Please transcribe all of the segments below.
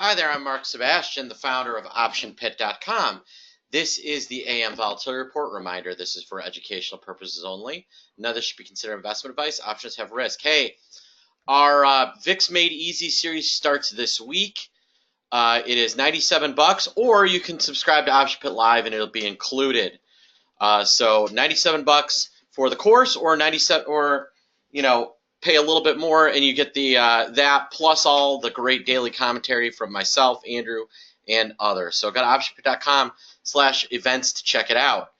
Hi there, I'm Mark Sebastian, the founder of OptionPit.com. This is the AM Volatility Report. Reminder, this is for educational purposes only. None of this should be considered investment advice. Options have risk. Hey, our VIX Made Easy series starts this week. It is $97, or you can subscribe to OptionPit Live and it'll be included. So $97 for the course, or 97, or pay a little bit more and you get the that plus all the great daily commentary from myself, Andrew, and others. So go to optionpit.com/events to check it out.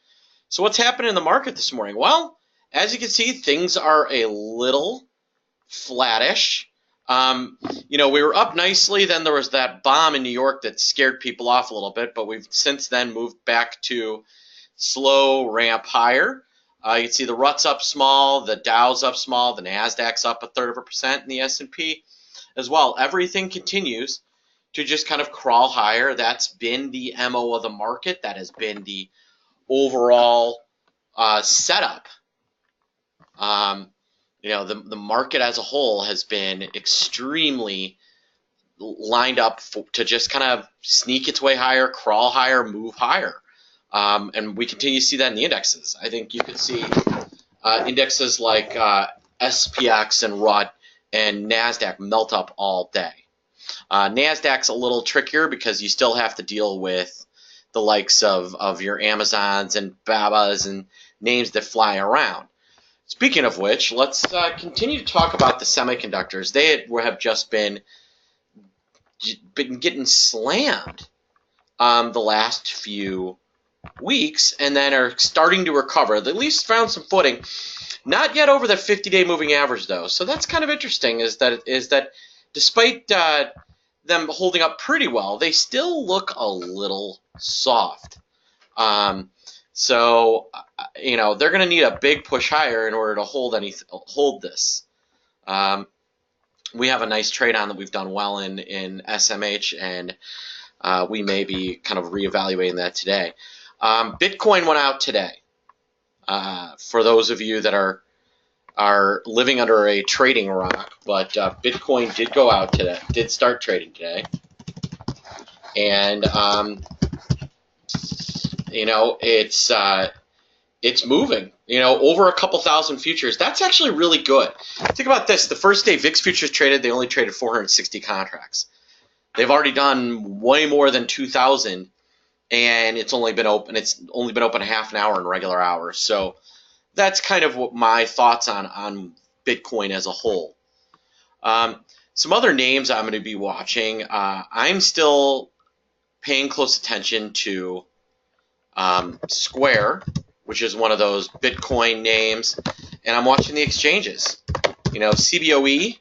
So what's happening in the market this morning? Well, as you can see, things are a little flattish. We were up nicely. Then there was that bomb in New York that scared people off a little bit, but we've since then moved back to slow ramp higher. You can see the RUT's up small, the Dow's up small, the Nasdaq's up 1/3%, and the S&P as well. Everything continues to just kind of crawl higher. That's been the MO of the market. That has been the overall setup. The market as a whole has been extremely lined up to just kind of sneak its way higher, crawl higher, move higher. And we continue to see that in the indexes. I think you can see indexes like SPX and RUT and NASDAQ melt up all day. NASDAQ's a little trickier because you still have to deal with the likes of your Amazons and Babas and names that fly around. Speaking of which, let's continue to talk about the semiconductors. They have just been getting slammed the last few weeks, and then are starting to recover. They at least found some footing. Not yet over the 50-day moving average, though. So that's kind of interesting. Is that despite them holding up pretty well, they still look a little soft. So they're going to need a big push higher in order to hold this. We have a nice trade on that we've done well in SMH, and we may be kind of reevaluating that today. Bitcoin went out today. For those of you that are living under a trading rock, but Bitcoin did go out today, did start trading today, and it's moving. Over a couple thousand futures. That's actually really good. Think about this: the first day VIX futures traded, they only traded 460 contracts. They've already done way more than 2,000. And it's only been open a half an hour in regular hours. So that's kind of what my thoughts on Bitcoin as a whole. Some other names I'm going to be watching. I'm still paying close attention to Square, which is one of those Bitcoin names, and I'm watching the exchanges. CBOE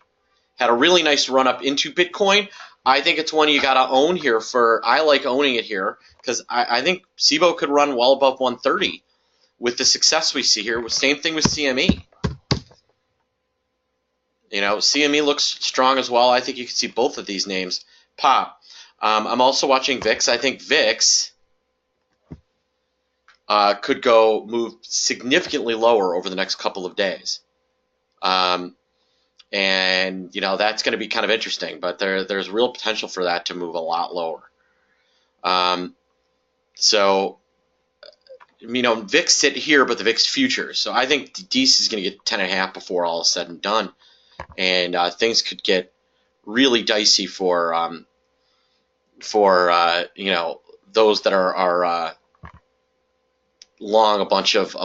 had a really nice run up into Bitcoin. I think it's one you got to own here. I like owning it here because I think CBOE could run well above 130 with the success we see here. Same thing with CME. CME looks strong as well. I think you can see both of these names pop. I'm also watching VIX. I think VIX could move significantly lower over the next couple of days. And that's going to be kind of interesting, but there's real potential for that to move a lot lower. VIX sit here, but the VIX futures. So I think DC is going to get 10.5 before all is said and done, and things could get really dicey for those that are long a bunch of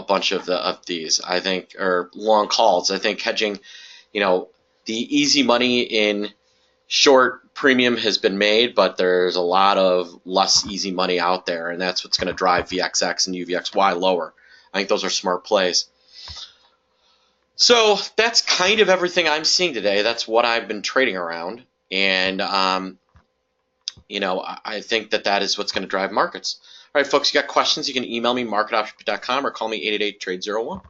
these. I think, or long calls. I think hedging. The easy money in short premium has been made, but there's a lot of less easy money out there, and that's what's going to drive VXX and UVXY lower. I think those are smart plays. So that's kind of everything I'm seeing today. That's what I've been trading around, and I think that is what's going to drive markets. All right, folks, you got questions, you can email me, mark@optionpit.com, or call me 888-TRADE-01.